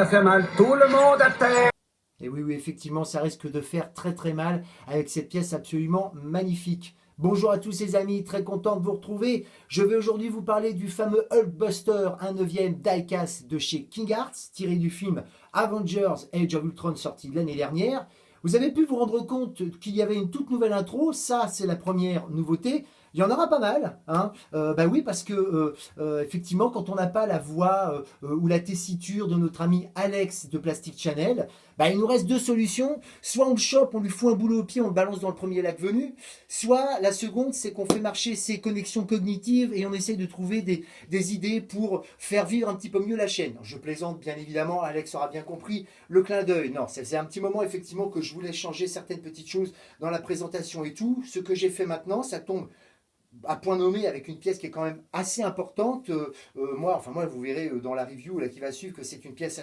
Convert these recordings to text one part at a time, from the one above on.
ça fait mal. Tout le monde à terre. Et oui, oui, effectivement, ça risque de faire très très mal avec cette pièce absolument magnifique. Bonjour à tous les amis, très content de vous retrouver. Je vais aujourd'hui vous parler du fameux Hulkbuster, un 9e diecast de chez King Arts, tiré du film Avengers Age of Ultron sorti l'année dernière. Vous avez pu vous rendre compte qu'il y avait une toute nouvelle intro, ça c'est la première nouveauté. Il y en aura pas mal, hein. Bah oui, parce que effectivement, quand on n'a pas la voix ou la tessiture de notre ami Alex de Plastic Channel, bah, il nous reste deux solutions. Soit on le chope, on lui fout un boulot au pied, on le balance dans le premier lac venu. Soit la seconde, c'est qu'on fait marcher ses connexions cognitives et on essaye de trouver des idées pour faire vivre un petit peu mieux la chaîne. Je plaisante bien évidemment, Alex aura bien compris le clin d'œil. Non, c'est un petit moment effectivement que je voulais changer certaines petites choses dans la présentation et tout. Ce que j'ai fait maintenant, ça tombe à point nommé avec une pièce qui est quand même assez importante. Moi, vous verrez dans la review là, qui va suivre que c'est une pièce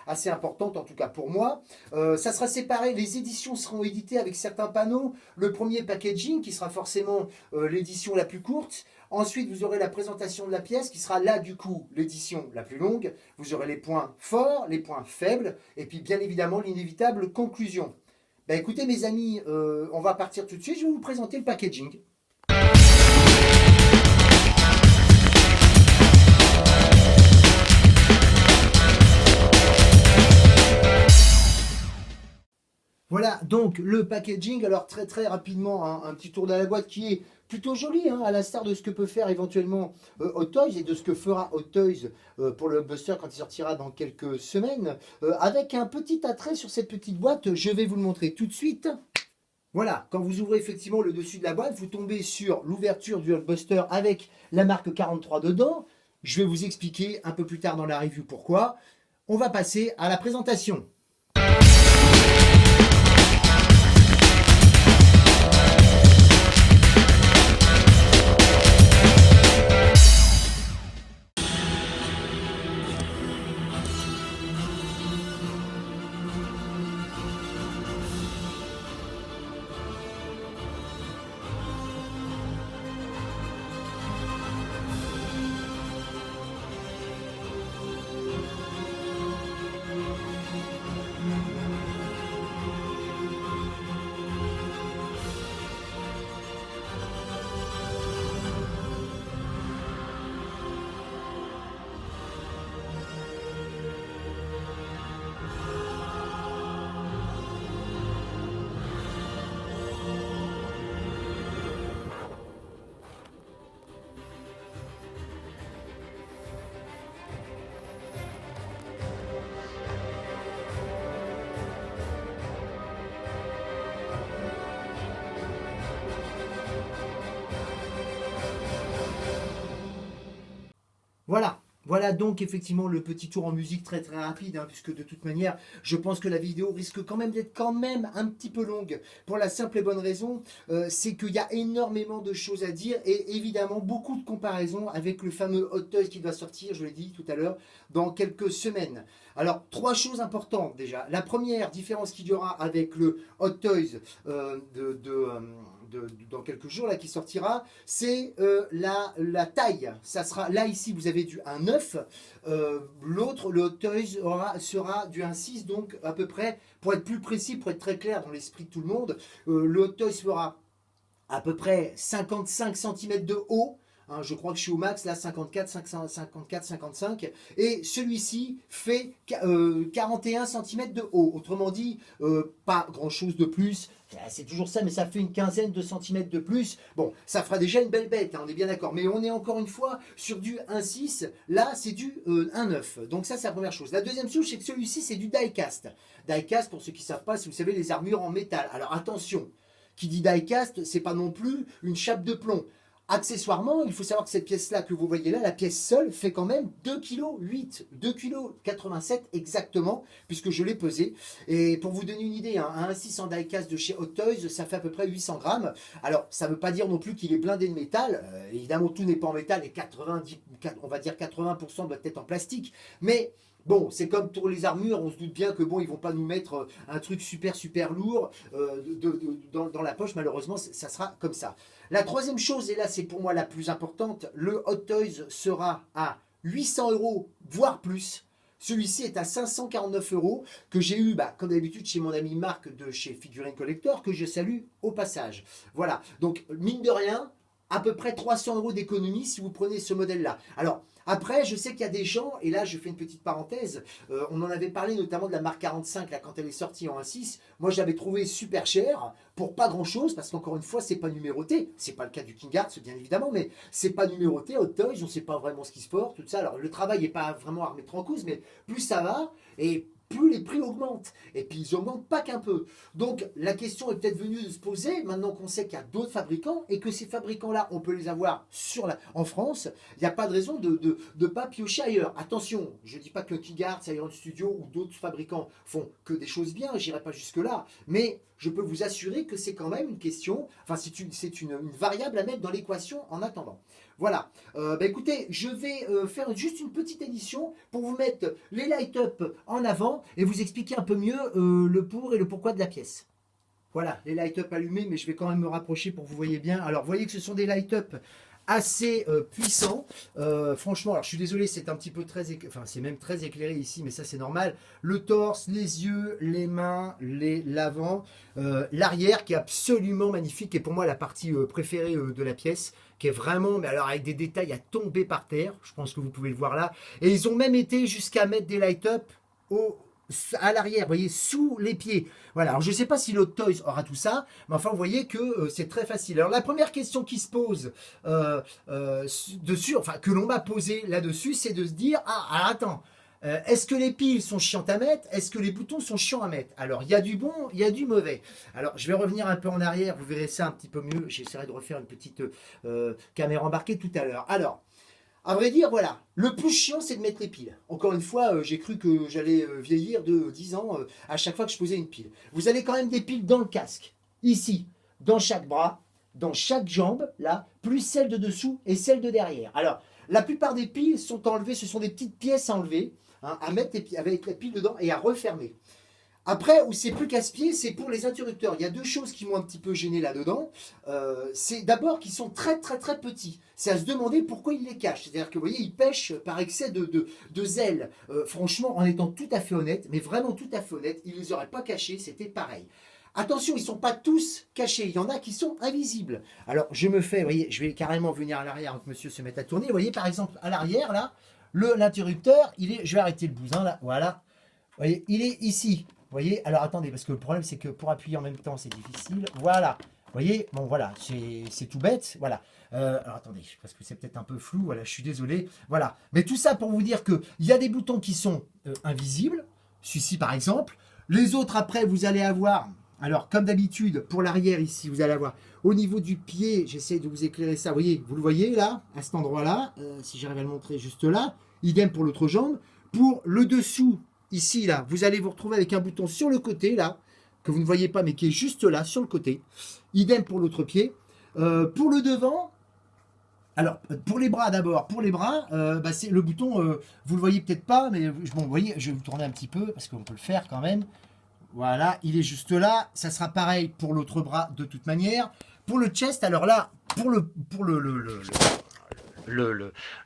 assez importante, en tout cas pour moi. Ça sera séparé, les éditions seront éditées avec certains panneaux. Le premier packaging qui sera forcément l'édition la plus courte. Ensuite, vous aurez la présentation de la pièce qui sera là, du coup, l'édition la plus longue. Vous aurez les points forts, les points faibles, et puis bien évidemment l'inévitable conclusion. Bah, écoutez mes amis, on va partir tout de suite. Je vais vous présenter le packaging. Voilà, donc le packaging, alors très rapidement, un petit tour de la boîte qui est plutôt joli, hein, à l'instar de ce que peut faire éventuellement Hot Toys et de ce que fera Hot Toys pour le Buster quand il sortira dans quelques semaines, avec un petit attrait sur cette petite boîte, je vais vous le montrer tout de suite. Voilà, quand vous ouvrez effectivement le dessus de la boîte, vous tombez sur l'ouverture du Hulkbuster avec la marque 43 dedans. Je vais vous expliquer un peu plus tard dans la review pourquoi. On va passer à la présentation. Voilà donc effectivement le petit tour en musique très rapide, hein, puisque de toute manière, je pense que la vidéo risque quand même d'être un petit peu longue, pour la simple et bonne raison, c'est qu'il y a énormément de choses à dire, et évidemment beaucoup de comparaisons avec le fameux Hot Toys qui va sortir, je l'ai dit tout à l'heure, dans quelques semaines. Alors, trois choses importantes déjà. La première différence qu'il y aura avec le Hot Toys dans quelques jours là, qui sortira, c'est la taille. Ça sera, là ici vous avez du 1,9, l'autre, le Hot Toys, sera du 1,6, donc à peu près, pour être plus précis, pour être très clair dans l'esprit de tout le monde, le Hot Toys fera à peu près 55 cm de haut. Hein, je crois que je suis au max, là, 54, 55. Et celui-ci fait 41 cm de haut. Autrement dit, pas grand-chose de plus. C'est toujours ça, mais ça fait une quinzaine de centimètres de plus. Bon, ça fera déjà une belle bête, hein, on est bien d'accord. Mais on est encore une fois sur du 1,6. Là, c'est du 1,9. Donc ça, c'est la première chose. La deuxième chose, c'est que celui-ci, c'est du diecast. Diecast, pour ceux qui ne savent pas, si vous savez, les armures en métal. Alors attention, qui dit diecast, c'est pas non plus une chape de plomb. Accessoirement, il faut savoir que cette pièce-là que vous voyez là, la pièce seule, fait quand même 2,8 kg, 2,87 kg exactement, puisque je l'ai pesé. Et pour vous donner une idée, hein, un 1,6 en diecast de chez Hot Toys, ça fait à peu près 800 grammes. Alors, ça ne veut pas dire non plus qu'il est blindé de métal. Évidemment, tout n'est pas en métal et 90, on va dire 80% doit être en plastique. Mais bon, c'est comme pour les armures, on se doute bien que bon, ils vont pas nous mettre un truc super lourd dans la poche. Malheureusement, ça sera comme ça. La troisième chose, et là c'est pour moi la plus importante, le Hot Toys sera à 800 €, voire plus, Celui-ci est à 549 € que j'ai eu, comme d'habitude, chez mon ami Marc de chez Figurine Collector, que je salue au passage. Voilà, donc mine de rien, à peu près 300 € d'économie si vous prenez ce modèle-là. Alors, après, je sais qu'il y a des gens, et là je fais une petite parenthèse, on en avait parlé notamment de la marque 45, là, quand elle est sortie en 1.6. Moi, j'avais trouvé super cher, pour pas grand-chose, parce qu'encore une fois, c'est pas numéroté. C'est pas le cas du King Arts, bien évidemment, mais c'est pas numéroté. Hot Toys, on sait pas vraiment ce qui se porte, tout ça. Alors, le travail n'est pas vraiment à remettre en cause, mais plus ça va, et plus les prix augmentent. Et puis, ils augmentent pas qu'un peu. Donc, la question est peut-être venue de se poser, maintenant qu'on sait qu'il y a d'autres fabricants, et que ces fabricants-là, on peut les avoir en France, il n'y a pas de raison de ne pas piocher ailleurs. Attention, je ne dis pas que le King Arts, Iron Studio ou d'autres fabricants font que des choses bien, je n'irai pas jusque-là, mais je peux vous assurer que c'est quand même une question, enfin c'est une variable à mettre dans l'équation en attendant. Voilà, écoutez, je vais faire juste une petite édition pour vous mettre les light-up en avant et vous expliquer un peu mieux le pour et le pourquoi de la pièce. Voilà, les light-up allumés, mais je vais quand même me rapprocher pour que vous voyez bien. Alors, vous voyez que ce sont des light-up assez puissants. Franchement, alors je suis désolé, c'est un petit peu c'est même très éclairé ici, mais ça c'est normal. Le torse, les yeux, les mains, l'avant, l'arrière qui est absolument magnifique et pour moi la partie préférée de la pièce, qui est vraiment, mais alors avec des détails à tomber par terre. Je pense que vous pouvez le voir là. Et ils ont même été jusqu'à mettre des light-up à l'arrière, vous voyez, sous les pieds. Voilà, alors je ne sais pas si l'Hot Toys aura tout ça, mais enfin, vous voyez que c'est très facile. Alors, la première question qui se pose dessus, enfin, que l'on m'a posée là-dessus, c'est de se dire, alors attends, est-ce que les piles sont chiantes à mettre? Est-ce que les boutons sont chiants à mettre? Alors, il y a du bon, il y a du mauvais. Alors, je vais revenir un peu en arrière, vous verrez ça un petit peu mieux. J'essaierai de refaire une petite caméra embarquée tout à l'heure. Alors, à vrai dire, voilà, le plus chiant, c'est de mettre les piles. Encore une fois, j'ai cru que j'allais vieillir de 10 ans à chaque fois que je posais une pile. Vous avez quand même des piles dans le casque, ici, dans chaque bras, dans chaque jambe, là, plus celle de dessous et celle de derrière. Alors, la plupart des piles sont enlevées, ce sont des petites pièces à enlever, à mettre avec la pile dedans et à refermer. Après, où c'est plus casse-pied, c'est pour les interrupteurs. Il y a deux choses qui m'ont un petit peu gêné là-dedans. C'est d'abord qu'ils sont très très très petits. C'est à se demander pourquoi ils les cachent. C'est-à-dire que vous voyez, ils pêchent par excès de zèle. Franchement, en étant tout à fait honnête, mais vraiment tout à fait honnête, ils ne les auraient pas cachés, c'était pareil. Attention, ils ne sont pas tous cachés. Il y en a qui sont invisibles. Alors, je me fais, vous voyez, je vais carrément venir à l'arrière avant que monsieur se mette à tourner. Vous voyez, par exemple, à l'arrière, là, l'interrupteur, il est, je vais arrêter le bousin, là, voilà. Vous voyez, il est ici. Vous voyez, alors attendez, parce que le problème c'est que pour appuyer en même temps c'est difficile. Voilà, vous voyez, bon voilà, c'est tout bête, voilà. Alors attendez, parce que c'est peut-être un peu flou, voilà, je suis désolé. Voilà, mais tout ça pour vous dire qu'il y a des boutons qui sont invisibles, celui-ci par exemple. Les autres après vous allez avoir, alors comme d'habitude pour l'arrière ici, vous allez avoir au niveau du pied, j'essaie de vous éclairer ça, vous le voyez là, à cet endroit-là, si j'arrive à le montrer juste là, idem pour l'autre jambe. Pour le dessous, ici, là, vous allez vous retrouver avec un bouton sur le côté, là, que vous ne voyez pas, mais qui est juste là, sur le côté. Idem pour l'autre pied. Pour le devant, alors, pour les bras d'abord, pour les bras, c'est le bouton, vous le voyez peut-être pas, mais bon, vous voyez, je vais vous tourner un petit peu, parce qu'on peut le faire quand même. Voilà, il est juste là. Ça sera pareil pour l'autre bras, de toute manière. Pour le chest, alors là, pour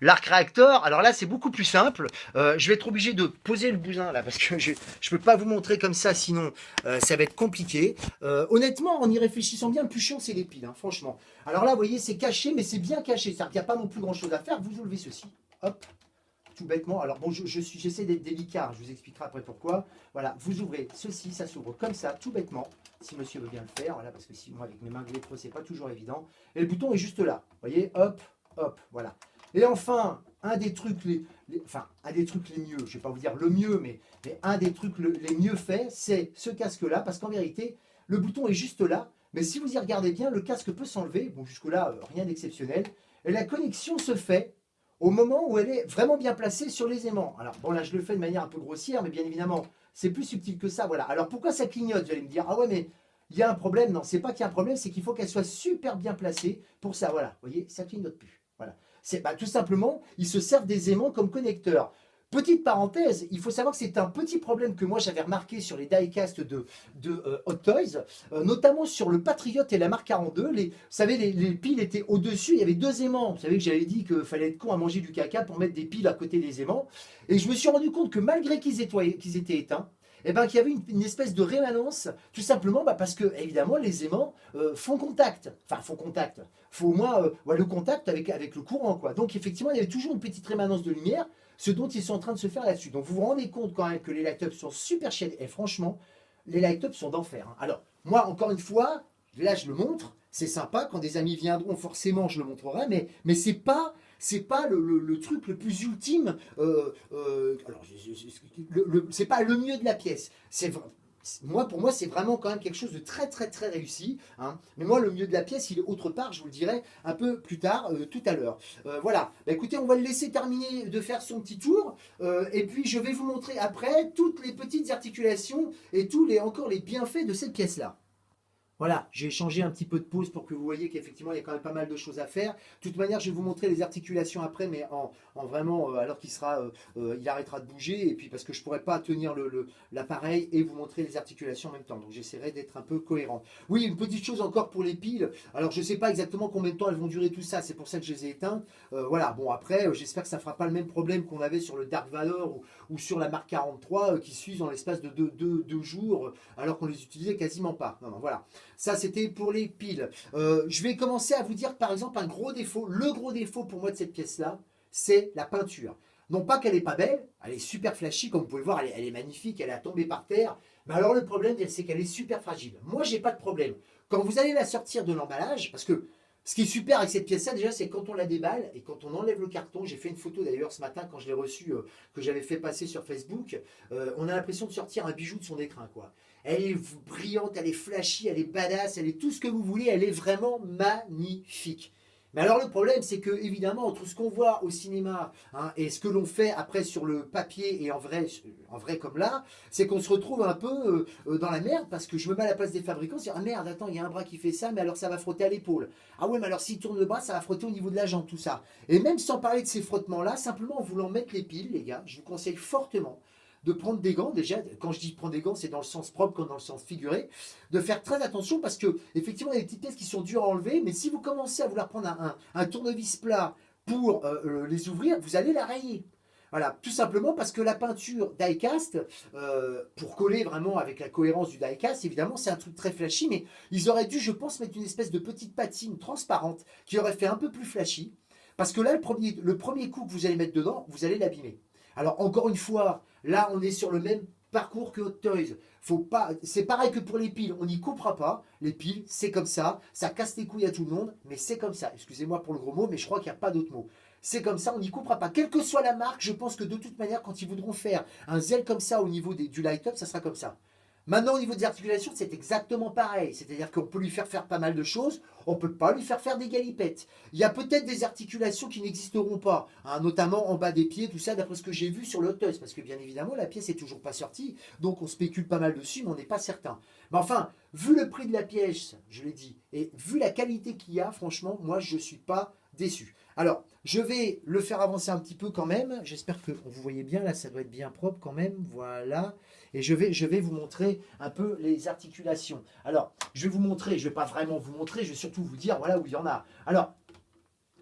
l'arc réacteur, alors là c'est beaucoup plus simple. Je vais être obligé de poser le bousin là parce que je ne peux pas vous montrer comme ça, sinon ça va être compliqué. Honnêtement, en y réfléchissant bien, le plus chiant c'est les piles, franchement. Alors là, vous voyez, c'est caché, mais c'est bien caché. C'est-à-dire qu'il n'y a pas non plus grand chose à faire. Vous soulevez ceci, hop, tout bêtement. Alors bon, j'essaie d'être délicat, je vous expliquerai après pourquoi. Voilà, vous ouvrez ceci, ça s'ouvre comme ça, tout bêtement. Si monsieur veut bien le faire, voilà, parce que sinon avec mes mains glétreux, c'est pas toujours évident. Et le bouton est juste là, vous voyez, hop. Hop, voilà. Et enfin, un des trucs les mieux, je ne vais pas vous dire le mieux, mais un des trucs les mieux faits, c'est ce casque-là, parce qu'en vérité, le bouton est juste là, mais si vous y regardez bien, le casque peut s'enlever, bon jusque-là, rien d'exceptionnel, et la connexion se fait au moment où elle est vraiment bien placée sur les aimants. Alors bon, là je le fais de manière un peu grossière, mais bien évidemment, c'est plus subtil que ça, voilà. Alors pourquoi ça clignote? Vous allez me dire, ah ouais, mais il y a un problème. Non, c'est pas qu'il y a un problème, c'est qu'il faut qu'elle soit super bien placée pour ça, voilà. Vous voyez, ça clignote plus. Voilà. C'est tout simplement, ils se servent des aimants comme connecteurs. Petite parenthèse, il faut savoir que c'est un petit problème que moi j'avais remarqué sur les diecast de Hot Toys, notamment sur le Patriot et la Mark 42. Vous savez, les piles étaient au-dessus, il y avait deux aimants. Vous savez que j'avais dit qu'il fallait être con à manger du caca pour mettre des piles à côté des aimants. Et je me suis rendu compte que malgré qu'ils étaient éteints, eh ben, qu'il y avait une espèce de rémanence, tout simplement parce que, évidemment, les aimants font contact. Enfin, font contact. Il faut au moins le contact avec le courant, quoi. Donc, effectivement, il y avait toujours une petite rémanence de lumière, ce dont ils sont en train de se faire là-dessus. Donc, vous vous rendez compte quand même que les light-ups sont super chiadés. Et franchement, les light-ups sont d'enfer. Hein. Alors, moi, encore une fois, là, je le montre. C'est sympa. Quand des amis viendront, forcément, je le montrerai. Mais c'est pas le truc le plus ultime. C'est pas le mieux de la pièce. Pour moi, c'est vraiment quand même quelque chose de très très très réussi. Hein. Mais moi, le mieux de la pièce, il est autre part. Je vous le dirai un peu plus tard, tout à l'heure. Voilà. Bah, écoutez, on va le laisser terminer de faire son petit tour. Et puis, je vais vous montrer après toutes les petites articulations et encore les bienfaits de cette pièce-là. Voilà, j'ai changé un petit peu de pause pour que vous voyez qu'effectivement il y a quand même pas mal de choses à faire. De toute manière, je vais vous montrer les articulations après, mais en vraiment, alors qu'il il arrêtera de bouger, et puis parce que je ne pourrais pas tenir l'appareil et vous montrer les articulations en même temps. Donc j'essaierai d'être un peu cohérent. Oui, une petite chose encore pour les piles. Alors je ne sais pas exactement combien de temps elles vont durer tout ça, c'est pour ça que je les ai éteintes. Voilà, bon après, j'espère que ça ne fera pas le même problème qu'on avait sur le Dark Valor ou sur la Mark 43 qui s'usent dans l'espace de deux jours, alors qu'on les utilisait quasiment pas. Non, voilà. Ça, c'était pour les piles. Je vais commencer à vous dire, par exemple, un gros défaut. Le gros défaut pour moi de cette pièce-là, c'est la peinture. Non pas qu'elle n'est pas belle, elle est super flashy, comme vous pouvez le voir, elle est magnifique, elle est tombée par terre. Mais alors le problème, c'est qu'elle est super fragile. Moi, j'ai pas de problème. Quand vous allez la sortir de l'emballage, parce que ce qui est super avec cette pièce-là, déjà, c'est quand on la déballe et quand on enlève le carton. J'ai fait une photo d'ailleurs ce matin quand je l'ai reçue, que j'avais fait passer sur Facebook. On a l'impression de sortir un bijou de son écrin, quoi. Elle est brillante, elle est flashy, elle est badass, elle est tout ce que vous voulez, elle est vraiment magnifique. Mais alors le problème, c'est que évidemment, entre ce qu'on voit au cinéma et ce que l'on fait après sur le papier et en vrai comme là, c'est qu'on se retrouve un peu dans la merde parce que je me mets à la place des fabricants, c'est ah merde, attends, il y a un bras qui fait ça, mais alors ça va frotter à l'épaule. Ah ouais, mais alors s'il tourne le bras, ça va frotter au niveau de la jambe, tout ça. Et même sans parler de ces frottements-là, simplement en voulant mettre les piles, les gars, je vous conseille fortement de prendre des gants, déjà, quand je dis prendre des gants, c'est dans le sens propre comme dans le sens figuré, de faire très attention parce que, effectivement, il y a des petites pièces qui sont dures à enlever, mais si vous commencez à vouloir prendre un tournevis plat pour les ouvrir, vous allez la rayer. Voilà, tout simplement parce que la peinture die-cast, pour coller vraiment avec la cohérence du die-cast, évidemment, c'est un truc très flashy, mais ils auraient dû, je pense, mettre une espèce de petite patine transparente qui aurait fait un peu plus flashy, parce que là, le premier coup que vous allez mettre dedans, vous allez l'abîmer. Alors, encore une fois, là, on est sur le même parcours que Hot Toys. C'est pareil que pour les piles, on n'y coupera pas. Les piles, c'est comme ça casse les couilles à tout le monde, mais c'est comme ça. Excusez-moi pour le gros mot, mais je crois qu'il n'y a pas d'autre mot. C'est comme ça, on n'y coupera pas. Quelle que soit la marque, je pense que de toute manière, quand ils voudront faire un zèle comme ça au niveau du light-up, ça sera comme ça. Maintenant, au niveau des articulations, c'est exactement pareil. C'est-à-dire qu'on peut lui faire pas mal de choses, on ne peut pas lui faire des galipettes. Il y a peut-être des articulations qui n'existeront pas, notamment en bas des pieds, tout ça, d'après ce que j'ai vu sur le Hot Toys, parce que bien évidemment, la pièce n'est toujours pas sortie, donc on spécule pas mal dessus, mais on n'est pas certain. Mais enfin, vu le prix de la pièce, je l'ai dit, et vu la qualité qu'il y a, franchement, moi, je ne suis pas déçu. Alors, je vais le faire avancer un petit peu quand même. J'espère que vous voyez bien, là, ça doit être bien propre quand même. Voilà. Et je vais vous montrer un peu les articulations. Alors, je vais vous montrer, je ne vais pas vraiment vous montrer, je vais surtout vous dire, voilà où il y en a. Alors,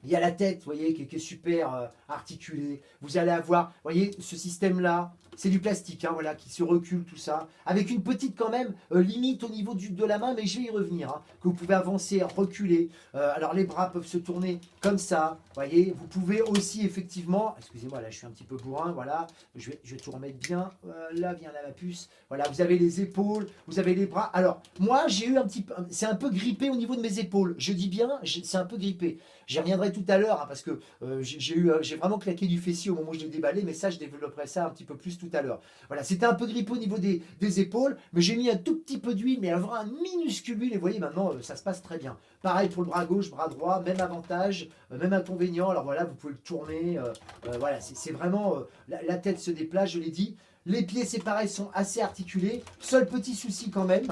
il y a la tête, vous voyez, qui est super articulée. Vous allez avoir, vous voyez, ce système-là, c'est du plastique, voilà, qui se recule, tout ça. Avec une petite, quand même, limite au niveau de la main, mais je vais y revenir. Que vous pouvez avancer, reculer. Alors, les bras peuvent se tourner comme ça, vous voyez. Vous pouvez aussi, effectivement, excusez-moi, là, je suis un petit peu bourrin, voilà. Je vais tout remettre bien. Là, vient là ma puce. Voilà, vous avez les épaules, vous avez les bras. Alors, moi, j'ai eu un petit peu, c'est un peu grippé au niveau de mes épaules. Je dis bien, c'est un peu grippé. J'y reviendrai tout à l'heure, parce que j'ai vraiment claqué du fessier au moment où je l'ai déballé, mais ça, je développerai ça un petit peu plus tout à l'heure. Voilà, c'était un peu grippé au niveau des épaules, mais j'ai mis un tout petit peu d'huile, mais vraiment un minuscule huile, et vous voyez, maintenant, ça se passe très bien. Pareil pour le bras gauche, bras droit, même avantage, même inconvénient. Alors voilà, vous pouvez le tourner, voilà, c'est vraiment, la tête se déplace, je l'ai dit. Les pieds, c'est pareil, sont assez articulés. Seul petit souci quand même.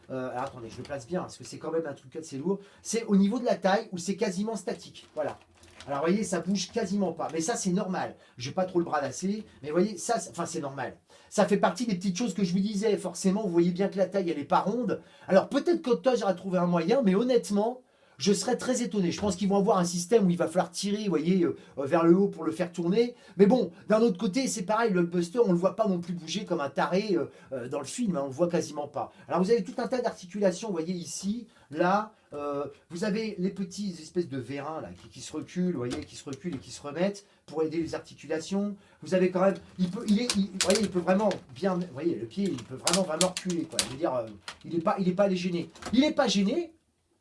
Alors attendez, je le place bien, parce que c'est quand même un truc assez lourd. C'est au niveau de la taille, où c'est quasiment statique. Voilà. Alors, vous voyez, ça bouge quasiment pas. Mais ça, c'est normal. Je n'ai pas trop le bras lassé. Mais vous voyez, ça, enfin, c'est normal. Ça fait partie des petites choses que je vous disais. Forcément, vous voyez bien que la taille, elle n'est pas ronde. Alors, peut-être qu'Hot j'aurais trouvé un moyen, mais honnêtement, je serais très étonné. Je pense qu'ils vont avoir un système où il va falloir tirer, vous voyez, vers le haut pour le faire tourner. Mais bon, d'un autre côté, c'est pareil, le Hulkbuster, on ne le voit pas non plus bouger comme un taré dans le film, hein, on ne le voit quasiment pas. Alors vous avez tout un tas d'articulations, vous voyez ici, là, vous avez les petits espèces de vérins là, qui se reculent, vous voyez, qui se reculent et qui se remettent pour aider les articulations. Vous avez quand même, vous voyez, il peut vraiment bien, vous voyez, le pied, il peut vraiment reculer, quoi. Je veux dire, il n'est pas gêné. Il n'est pas gêné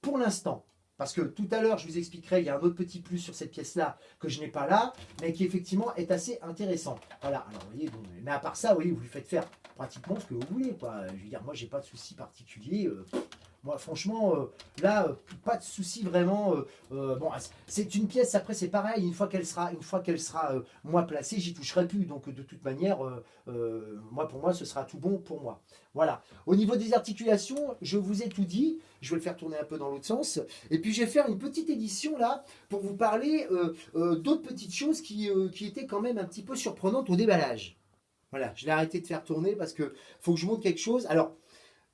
pour l'instant. Parce que tout à l'heure, je vous expliquerai, il y a un autre petit plus sur cette pièce-là que je n'ai pas là, mais qui effectivement est assez intéressant. Voilà, alors vous voyez, bon, mais à part ça, vous voyez, vous lui faites faire pratiquement ce que vous voulez, quoi. Je veux dire, moi, j'ai pas de souci particulier. Moi, franchement, là, pas de souci vraiment. Bon, c'est une pièce, après, c'est pareil, une fois qu'elle sera moi placée, j'y toucherai plus. Donc, de toute manière, moi, pour moi, ce sera tout bon pour moi. Voilà. Au niveau des articulations, je vous ai tout dit. Je vais le faire tourner un peu dans l'autre sens. Et puis, je vais faire une petite édition, là, pour vous parler d'autres petites choses qui étaient quand même un petit peu surprenantes au déballage. Voilà, je l'ai arrêté de faire tourner parce que faut que je montre quelque chose. Alors,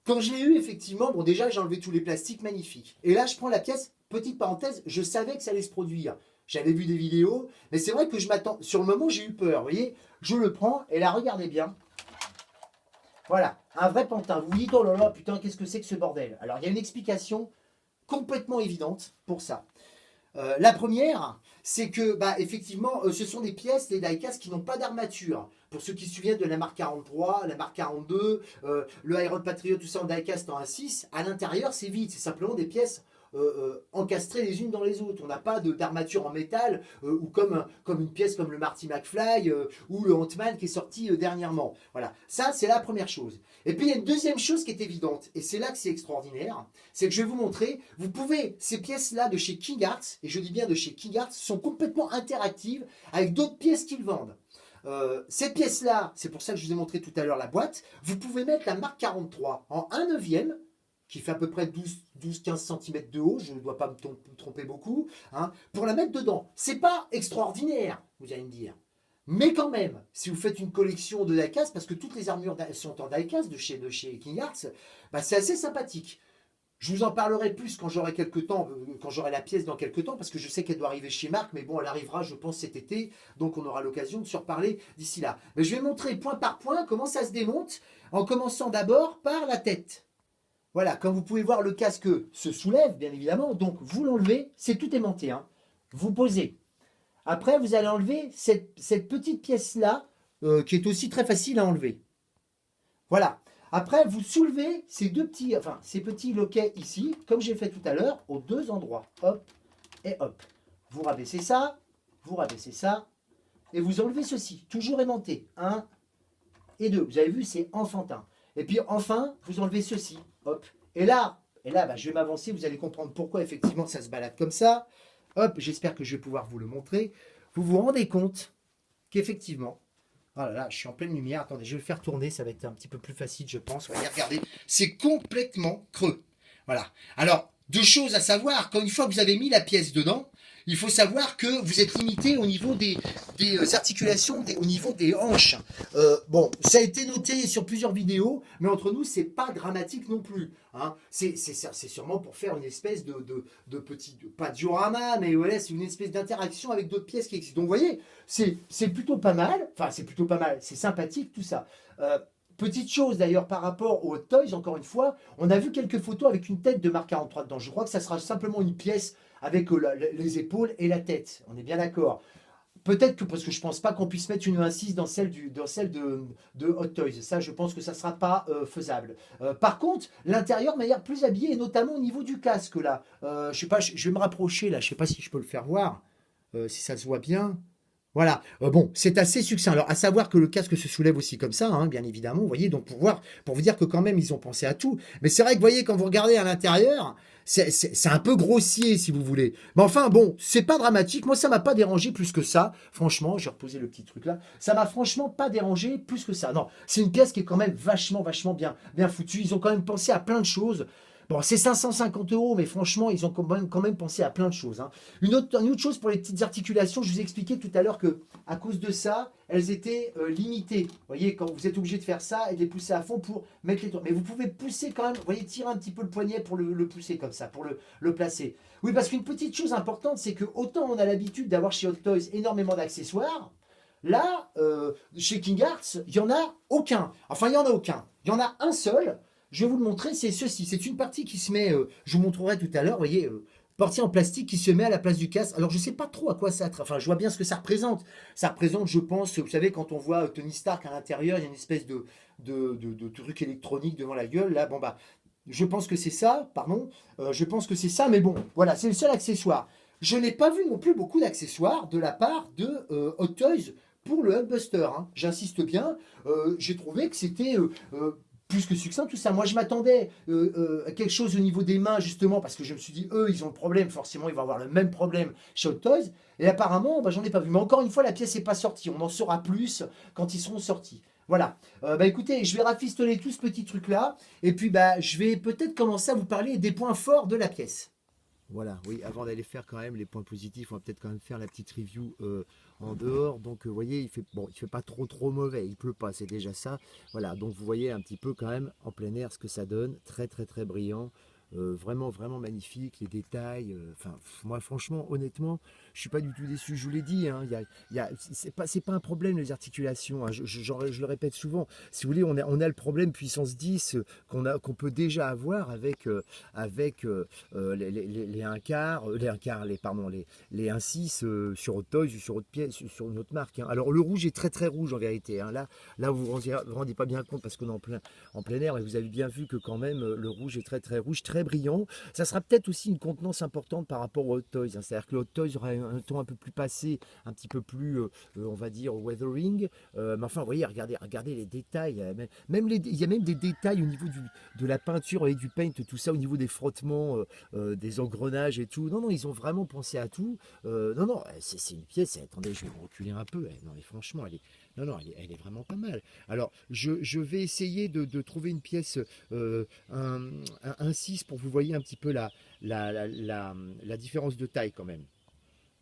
quand je l'ai eu, effectivement, bon, déjà, j'ai enlevé tous les plastiques, magnifiques. Et là, je prends la pièce, petite parenthèse, je savais que ça allait se produire. J'avais vu des vidéos, mais c'est vrai que je m'attends. Sur le moment, j'ai eu peur, vous voyez. Je le prends, et là, regardez bien. Voilà, un vrai pantin. Vous vous dites, oh là là, putain, qu'est-ce que c'est que ce bordel? Alors, il y a une explication complètement évidente pour ça. La première, c'est que, effectivement, ce sont des pièces, les die-cast, qui n'ont pas d'armature. Pour ceux qui se souviennent de la marque 43, la marque 42, le Iron Patriot, tout ça en die-cast en A6, à l'intérieur, c'est vide. C'est simplement des pièces encastrées les unes dans les autres. On n'a pas d'armature en métal ou comme une pièce comme le Marty McFly ou le Ant-Man qui est sorti dernièrement. Voilà, ça c'est la première chose. Et puis il y a une deuxième chose qui est évidente, et c'est là que c'est extraordinaire, c'est que je vais vous montrer, vous pouvez, ces pièces-là de chez King Arts, et je dis bien de chez King Arts, sont complètement interactives avec d'autres pièces qu'ils vendent. Ces pièces-là, c'est pour ça que je vous ai montré tout à l'heure la boîte, vous pouvez mettre la marque 43 en 1/9, qui fait à peu près 12-15 cm de haut, je ne dois pas me tromper beaucoup, hein, pour la mettre dedans. C'est pas extraordinaire, vous allez me dire. Mais quand même, si vous faites une collection de die-cast, parce que toutes les armures sont en die-cast de chez King Arts, c'est assez sympathique. Je vous en parlerai plus quand j'aurai quelques temps, quand j'aurai la pièce dans quelques temps, parce que je sais qu'elle doit arriver chez Marc, mais bon, elle arrivera, je pense, cet été, donc on aura l'occasion de se reparler d'ici là. Mais je vais montrer point par point comment ça se démonte, en commençant d'abord par la tête. Voilà, comme vous pouvez voir, le casque se soulève, bien évidemment, donc vous l'enlevez, c'est tout aimanté, hein. Vous posez. Après, vous allez enlever cette petite pièce-là, qui est aussi très facile à enlever. Voilà. Après, vous soulevez ces petits loquets ici, comme j'ai fait tout à l'heure, aux deux endroits. Hop et hop. Vous rabaissez ça, et vous enlevez ceci. Toujours aimanté. 1 et 2. Vous avez vu, c'est enfantin. Et puis enfin, vous enlevez ceci. Hop. Et là, je vais m'avancer, vous allez comprendre pourquoi effectivement ça se balade comme ça. Hop, j'espère que je vais pouvoir vous le montrer. Vous vous rendez compte qu'effectivement, oh là là, je suis en pleine lumière. Attendez, je vais le faire tourner, ça va être un petit peu plus facile, je pense. Regardez, c'est complètement creux. Voilà. Alors, deux choses à savoir. Quand une fois que vous avez mis la pièce dedans, il faut savoir que vous êtes limité au niveau des articulations, au niveau des hanches. Bon, ça a été noté sur plusieurs vidéos, mais entre nous, c'est pas dramatique non plus. Hein. C'est sûrement pour faire une espèce de petit, pas diorama, mais voilà, c'est une espèce d'interaction avec d'autres pièces qui existent. Donc, vous voyez, c'est plutôt pas mal. Enfin, c'est plutôt pas mal. C'est sympathique, tout ça. Petite chose d'ailleurs par rapport aux Hot Toys, encore une fois, on a vu quelques photos avec une tête de Mark 43 dedans. Je crois que ça sera simplement une pièce avec les épaules et la tête. On est bien d'accord. Peut-être que, parce que je ne pense pas qu'on puisse mettre une 1.6 dans celle de Hot Toys. Ça, je pense que ça ne sera pas faisable. Par contre, l'intérieur m'a l'air plus habillé, et notamment au niveau du casque là. Je sais pas, je vais me rapprocher là, je ne sais pas si je peux le faire voir, si ça se voit bien. Voilà, bon, c'est assez succinct. Alors, à savoir que le casque se soulève aussi comme ça, hein, bien évidemment, vous voyez, donc pour vous dire que quand même, ils ont pensé à tout. Mais c'est vrai que, vous voyez, quand vous regardez à l'intérieur, c'est un peu grossier, si vous voulez. Mais enfin, bon, c'est pas dramatique. Moi, ça m'a pas dérangé plus que ça. Franchement, j'ai reposé le petit truc là. Ça m'a franchement pas dérangé plus que ça. Non, c'est une pièce qui est quand même vachement bien foutue. Ils ont quand même pensé à plein de choses. Bon, c'est 550 euros, mais franchement, ils ont quand même pensé à plein de choses, hein. Une autre chose pour les petites articulations, je vous ai expliqué tout à l'heure que à cause de ça, elles étaient limitées. Vous voyez, quand vous êtes obligé de faire ça et de les pousser à fond pour mettre les doigts. Mais vous pouvez pousser quand même, vous voyez, tirer un petit peu le poignet pour le pousser comme ça, pour le placer. Oui, parce qu'une petite chose importante, c'est que autant on a l'habitude d'avoir chez Hot Toys énormément d'accessoires, là, chez King Arts, il n'y en a aucun. Enfin, il n'y en a aucun. Il y en a un seul. Je vais vous le montrer, c'est ceci. C'est une partie qui se met, je vous montrerai tout à l'heure, vous voyez, partie en plastique qui se met à la place du casque. Alors, je ne sais pas trop à quoi ça... Enfin, je vois bien ce que ça représente. Ça représente, je pense, vous savez, quand on voit Tony Stark à l'intérieur, il y a une espèce de truc électronique devant la gueule. Là, bon, bah, je pense que c'est ça, pardon. Je pense que c'est ça, mais bon, voilà, c'est le seul accessoire. Je n'ai pas vu non plus beaucoup d'accessoires de la part de Hot Toys pour le Hulkbuster, hein. J'insiste bien, j'ai trouvé que c'était plus que succinct tout ça. Moi, je m'attendais à quelque chose au niveau des mains, justement, parce que je me suis dit, eux, ils ont le problème, forcément, ils vont avoir le même problème chez Hot Toys. Et apparemment, bah, j'en ai pas vu. Mais encore une fois, la pièce n'est pas sortie. On en saura plus quand ils seront sortis. Voilà. Bah écoutez, je vais rafistoler tout ce petit truc-là. Et puis, bah, je vais peut-être commencer à vous parler des points forts de la pièce. Voilà, oui, avant d'aller faire quand même les points positifs, on va peut-être quand même faire la petite review en dehors. Donc, vous voyez, il fait pas trop mauvais, il pleut pas, c'est déjà ça. Voilà, donc vous voyez un petit peu quand même en plein air ce que ça donne, très brillant. Vraiment magnifique, les détails. Enfin, moi, franchement, honnêtement, je suis pas du tout déçu. Je vous l'ai dit, hein, c'est pas un problème les articulations, hein, je le répète souvent. Si vous voulez, on a le problème puissance 10 qu'on peut déjà avoir les 1 quart, les 1,6 sur Hot Toys ou sur autre pièce, sur une autre marque, hein. Alors le rouge est très rouge en vérité, hein. Là vous vous rendez pas bien compte parce qu'on est en plein air et vous avez bien vu que quand même le rouge est très rouge, très brillant. Ça sera peut-être aussi une contenance importante par rapport au Hot Toys, hein. C'est-à-dire que le Hot Toys aura un ton un peu plus passé, un petit peu plus, on va dire, weathering. Mais enfin, vous voyez, regardez les détails. Il y a même des détails au niveau de la peinture et du paint, tout ça, au niveau des frottements, des engrenages et tout. Non, ils ont vraiment pensé à tout. Non, c'est une pièce. Attendez, je vais vous reculer un peu. Non, mais franchement, elle est vraiment pas mal. Alors, je vais essayer de trouver une pièce, un 6 pour que vous voyez un petit peu la différence de taille quand même.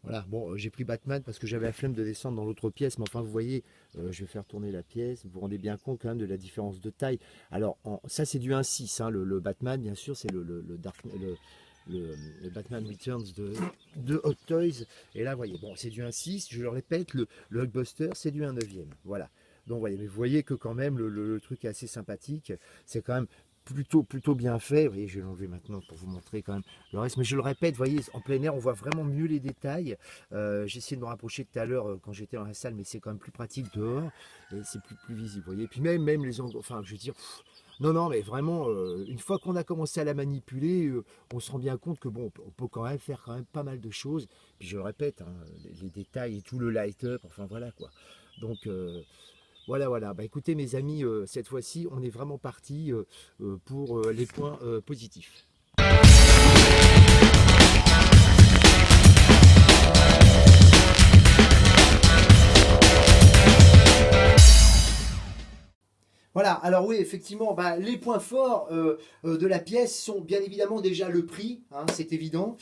Voilà, bon, j'ai pris Batman parce que j'avais la flemme de descendre dans l'autre pièce, mais enfin, vous voyez, je vais faire tourner la pièce, vous vous rendez bien compte quand même de la différence de taille. Alors, ça, c'est du 1,6, hein, le Batman, bien sûr, c'est le Batman Returns de Hot Toys. Et là, vous voyez, bon, c'est du 1,6, je le répète, le Hulkbuster, c'est du 1/9. Voilà. Donc, vous voyez que quand même, le truc est assez sympathique. C'est quand même plutôt bien fait. Vous voyez, je vais l'enlever maintenant pour vous montrer quand même le reste. Mais je le répète, vous voyez, en plein air, on voit vraiment mieux les détails. J'ai essayé de me rapprocher tout à l'heure quand j'étais dans la salle, mais c'est quand même plus pratique dehors. Et c'est plus visible, vous voyez. Et puis même les angles, enfin, je veux dire... Non, mais vraiment, une fois qu'on a commencé à la manipuler, on se rend bien compte que bon, on peut quand même faire quand même pas mal de choses. Puis je le répète, hein, les détails et tout le light-up, enfin voilà quoi. Donc voilà. Bah écoutez mes amis, cette fois-ci, on est vraiment parti pour les points positifs. Voilà, alors oui, effectivement, bah, les points forts de la pièce sont bien évidemment déjà le prix, hein, c'est évident.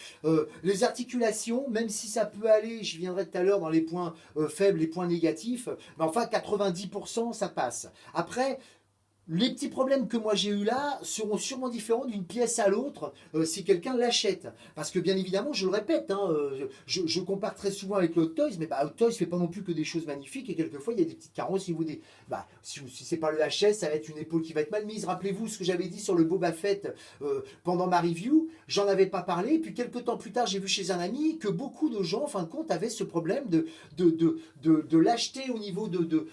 Les articulations, même si ça peut aller, j'y viendrai tout à l'heure dans les points faibles, les points négatifs, mais enfin 90% ça passe. Après, les petits problèmes que moi j'ai eu là seront sûrement différents d'une pièce à l'autre si quelqu'un l'achète. Parce que bien évidemment, je le répète, hein, je compare très souvent avec le Hot Toys, mais Hot Toys ne fait pas non plus que des choses magnifiques et quelquefois il y a des petites carences au niveau des... si c'est pas le HS, ça va être une épaule qui va être mal mise. Rappelez-vous ce que j'avais dit sur le Boba Fett pendant ma review, j'en avais pas parlé, puis quelques temps plus tard j'ai vu chez un ami que beaucoup de gens en fin de compte avaient ce problème de l'acheter au niveau de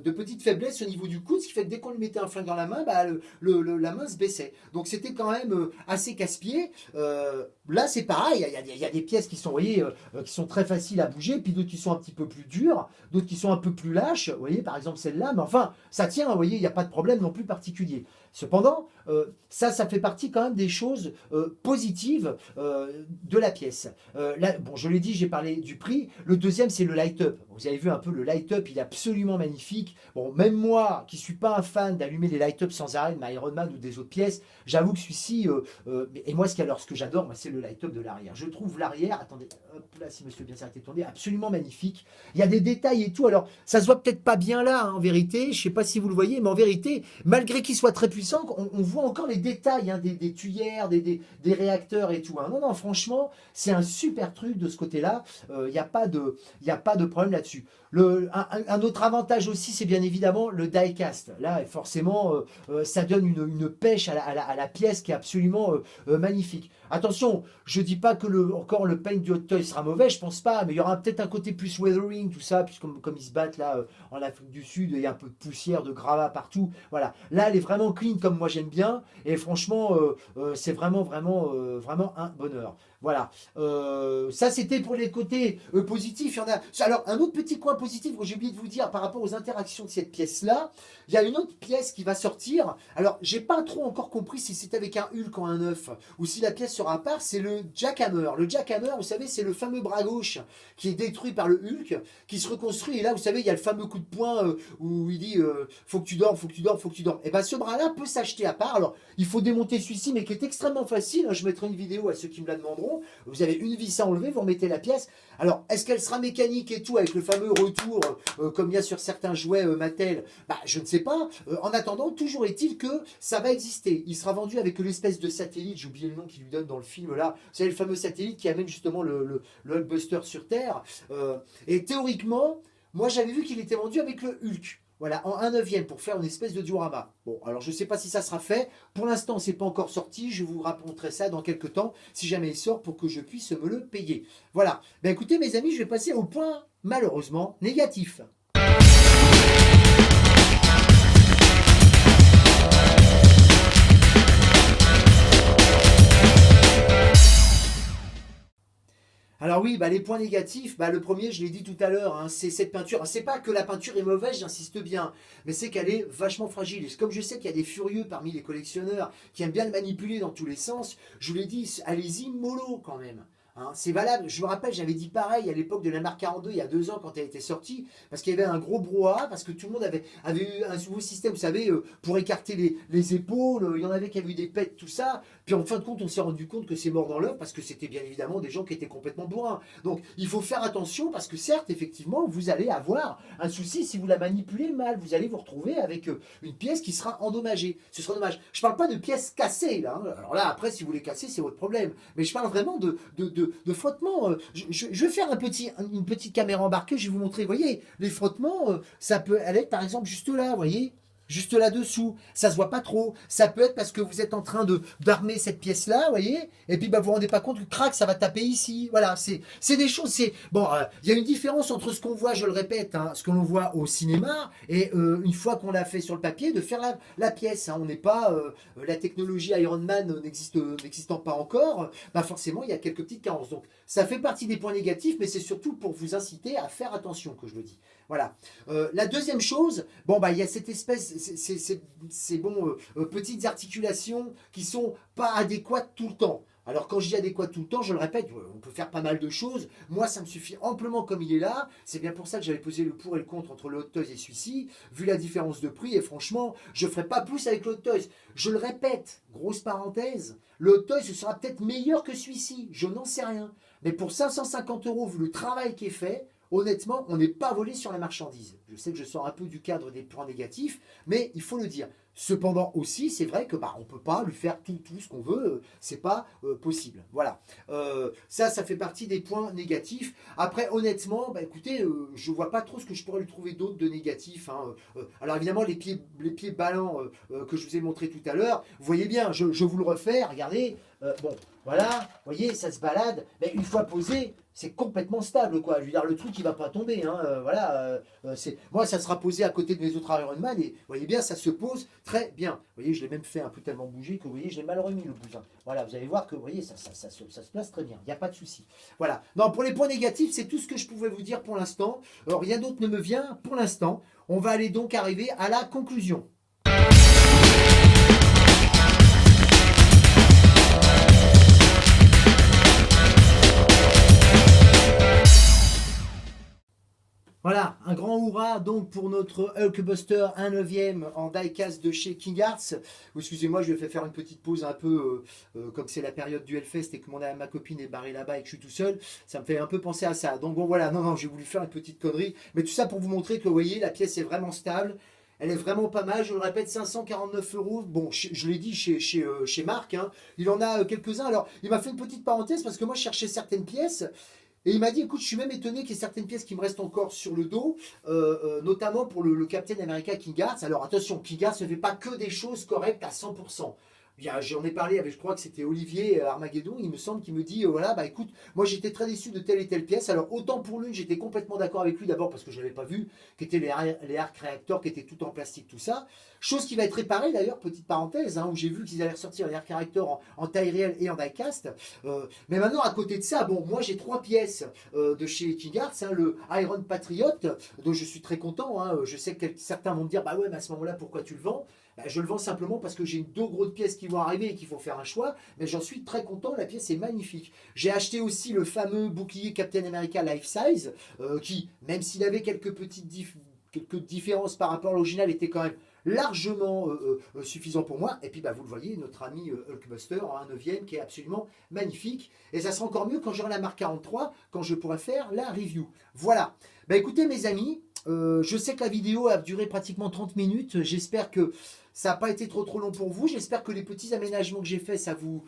petites faiblesses au niveau du coude, ce qui fait que dès qu'on lui mettait un flingue dans la main, la main se baissait. Donc c'était quand même assez casse-pied. là, c'est pareil, il y a des pièces qui sont, vous voyez, qui sont très faciles à bouger, puis d'autres qui sont un petit peu plus dures, d'autres qui sont un peu plus lâches, vous voyez, par exemple celle-là, mais enfin, ça tient, vous voyez, il n'y a pas de problème non plus particulier. Cependant, ça fait partie quand même des choses positives de la pièce. Là, bon, je l'ai dit, j'ai parlé du prix. Le deuxième, c'est le light-up. Vous avez vu un peu le light-up, il est absolument magnifique. Bon, même moi, qui ne suis pas un fan d'allumer les light-up sans arrêt de ma Iron Man ou des autres pièces, j'avoue que celui-ci, et moi, ce que j'adore, c'est le light-up de l'arrière. Je trouve l'arrière, attendez, hop là, si monsieur bien s'arrêter de tourner, absolument magnifique. Il y a des détails et tout. Alors, ça se voit peut-être pas bien là, hein, en vérité. Je sais pas si vous le voyez, mais en vérité, malgré qu'il soit très puissant, on voit encore les détails hein, des tuyères, des réacteurs et tout. Hein. Non, non, franchement, c'est un super truc de ce côté-là. Il n'y a pas de problème là-dessus. Un autre avantage aussi, c'est bien évidemment le die-cast. Là, forcément, ça donne une pêche à la pièce qui est absolument magnifique. Attention, je dis pas que encore le paint du Hot Toys sera mauvais, je pense pas, mais il y aura peut-être un côté plus weathering, tout ça, puisque comme ils se battent là en Afrique du Sud, il y a un peu de poussière, de gravats partout. Voilà. Là, elle est vraiment clean comme moi j'aime bien, et franchement, c'est vraiment un bonheur. Voilà. Ça, c'était pour les côtés positifs. Il y en a. Alors, un autre petit coin positif que j'ai oublié de vous dire par rapport aux interactions de cette pièce-là, il y a une autre pièce qui va sortir. Alors, j'ai pas trop encore compris si c'est avec un Hulk ou un œuf, ou si la pièce sera à part. C'est le Jackhammer. Le Jackhammer, vous savez, c'est le fameux bras gauche qui est détruit par le Hulk, qui se reconstruit. Et là, vous savez, il y a le fameux coup de poing où il dit faut que tu dormes, faut que tu dormes, faut que tu dormes. Et bien, ce bras-là peut s'acheter à part. Alors, il faut démonter celui-ci, mais qui est extrêmement facile. Je mettrai une vidéo à ceux qui me la demanderont. Vous avez une vis à enlever, vous remettez la pièce. Alors, est-ce qu'elle sera mécanique et tout, avec le fameux retour, comme il y a sur certains jouets Mattel? Bah, je ne sais pas. En attendant, toujours est-il que ça va exister. Il sera vendu avec l'espèce de satellite, j'ai oublié le nom qu'il lui donne dans le film là. Vous savez, le fameux satellite qui amène justement le Hulkbuster sur Terre. Et théoriquement, moi j'avais vu qu'il était vendu avec le Hulk. Voilà, en 1/9 pour faire une espèce de diorama. Bon, alors je ne sais pas si ça sera fait. Pour l'instant, c'est pas encore sorti. Je vous raconterai ça dans quelques temps, si jamais il sort, pour que je puisse me le payer. Voilà. Ben écoutez, mes amis, je vais passer au point, malheureusement, négatif. Alors oui, bah les points négatifs, bah le premier, je l'ai dit tout à l'heure, hein, c'est cette peinture. C'est pas que la peinture est mauvaise, j'insiste bien, mais c'est qu'elle est vachement fragile. Et comme je sais qu'il y a des furieux parmi les collectionneurs qui aiment bien le manipuler dans tous les sens, je vous l'ai dit, allez-y mollo quand même. Hein, c'est valable, je me rappelle, j'avais dit pareil à l'époque de la Mark 42, il y a 2 ans quand elle était sortie, parce qu'il y avait un gros brouhaha, parce que tout le monde avait eu un nouveau système, vous savez, pour écarter les épaules, il y en avait qui avaient eu des pets, tout ça, puis en fin de compte, on s'est rendu compte que c'est mort dans l'œuf, parce que c'était bien évidemment des gens qui étaient complètement bourrins. Donc, il faut faire attention, parce que certes, effectivement, vous allez avoir un souci si vous la manipulez mal, vous allez vous retrouver avec une pièce qui sera endommagée. Ce sera dommage. Je ne parle pas de pièces cassées, là. Hein. Alors là, après, si vous les cassez, c'est votre problème. Mais je parle vraiment de frottement. Je vais faire une petite caméra embarquée, je vais vous montrer. Vous voyez, les frottements, ça peut aller être par exemple juste là, vous voyez, juste là-dessous. Ça se voit pas trop. Ça peut être parce que vous êtes en train d'armer cette pièce-là, vous voyez, et puis bah, vous vous rendez pas compte que crac, ça va taper ici. Voilà, c'est des choses. Bon, il y a une différence entre ce qu'on voit, je le répète, hein, ce que l'on voit au cinéma, et une fois qu'on l'a fait sur le papier, de faire la pièce. Hein. On n'est pas la technologie Iron Man n'existant pas encore. Bah forcément, il y a quelques petites carences. Donc, ça fait partie des points négatifs, mais c'est surtout pour vous inciter à faire attention que je le dis. Voilà. La deuxième chose, bon bah il y a cette espèce, ces petites articulations qui sont pas adéquates tout le temps. Alors quand je dis adéquat tout le temps, je le répète, on peut faire pas mal de choses. Moi, ça me suffit amplement comme il est là. C'est bien pour ça que j'avais posé le pour et le contre entre le Hot Toys et celui-ci, vu la différence de prix. Et franchement, je ne ferai pas plus avec le Hot Toys. Je le répète, grosse parenthèse, le Hot Toys sera peut-être meilleur que celui-ci. Je n'en sais rien. Mais pour 550 €, vu le travail qui est fait, honnêtement, on n'est pas volé sur la marchandise. Je sais que je sors un peu du cadre des points négatifs, mais il faut le dire. Cependant aussi, c'est vrai que on ne peut pas lui faire tout ce qu'on veut, c'est pas possible. Voilà. Ça fait partie des points négatifs. Après, honnêtement, écoutez, je vois pas trop ce que je pourrais lui trouver d'autre de négatif. Hein. Alors évidemment, les pieds ballants que je vous ai montré tout à l'heure, vous voyez bien, je vous le refais, regardez. Bon, voilà, vous voyez, ça se balade, mais une fois posé, c'est complètement stable, quoi. Je veux dire, le truc, il va pas tomber, hein. Voilà. Moi, ça sera posé à côté de mes autres Iron Man, et vous voyez bien, ça se pose très bien. Vous voyez, je l'ai même fait un peu tellement bouger que vous voyez, je l'ai mal remis le bousin. Voilà, vous allez voir que vous voyez, ça se place très bien. Il n'y a pas de souci. Voilà. Non, pour les points négatifs, c'est tout ce que je pouvais vous dire pour l'instant. Rien d'autre ne me vient pour l'instant. On va aller donc arriver à la conclusion. Voilà, un grand hurrah donc pour notre Hulkbuster 1/9 en diecast de chez King Arts. Excusez-moi, je vais faire une petite pause un peu, comme c'est la période du Hellfest et que ma copine est barrée là-bas et que je suis tout seul, ça me fait un peu penser à ça. Donc bon voilà, non, j'ai voulu faire une petite connerie, mais tout ça pour vous montrer que vous voyez, la pièce est vraiment stable. Elle est vraiment pas mal, je le répète, 549 €. Bon, je l'ai dit chez Marc, hein, il en a quelques-uns. Alors, il m'a fait une petite parenthèse parce que moi, je cherchais certaines pièces. Et il m'a dit, écoute, je suis même étonné qu'il y ait certaines pièces qui me restent encore sur le dos, notamment pour le Captain America King Arts. Alors attention, King Arts ne fait pas que des choses correctes à 100%. J'en ai parlé avec, je crois que c'était Olivier Armageddon, il me semble, qu'il me dit, voilà, bah écoute, moi j'étais très déçu de telle et telle pièce. Alors autant pour l'une, j'étais complètement d'accord avec lui, d'abord parce que je ne l'avais pas vu, qui étaient les arcs réacteurs, qui étaient tout en plastique, tout ça. Chose qui va être réparée d'ailleurs, petite parenthèse, hein, où j'ai vu qu'ils allaient ressortir les arcs réacteurs en taille réelle et en diecast. Mais maintenant, à côté de ça, bon, moi j'ai 3 pièces de chez King Arts, hein, le Iron Patriot, dont je suis très content. Hein, je sais que certains vont me dire, bah ouais, mais à ce moment-là, pourquoi tu le vends? Bah, je le vends simplement parce que j'ai 2 grosses pièces qui vont arriver et qu'il faut faire un choix, mais j'en suis très content, la pièce est magnifique. J'ai acheté aussi le fameux bouclier Captain America Life Size, qui, même s'il avait quelques différences par rapport à l'original, était quand même largement suffisant pour moi. Et puis bah, vous le voyez, notre ami Hulkbuster en 1/9 qui est absolument magnifique. Et ça sera encore mieux quand j'aurai la marque 43, quand je pourrai faire la review. Voilà. Bah écoutez mes amis, je sais que la vidéo a duré pratiquement 30 minutes. J'espère que ça n'a pas été trop long pour vous. J'espère que les petits aménagements que j'ai faits, ça vous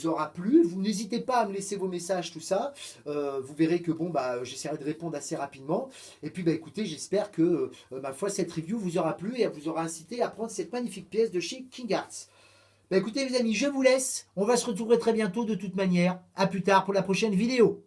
aura plu. Vous n'hésitez pas à me laisser vos messages, tout ça. Vous verrez que bon, bah, j'essaierai de répondre assez rapidement. Et puis, bah, écoutez, j'espère que ma foi, cette review vous aura plu et vous aura incité à prendre cette magnifique pièce de chez King Arts. Bah, écoutez, mes amis, je vous laisse. On va se retrouver très bientôt de toute manière. À plus tard pour la prochaine vidéo.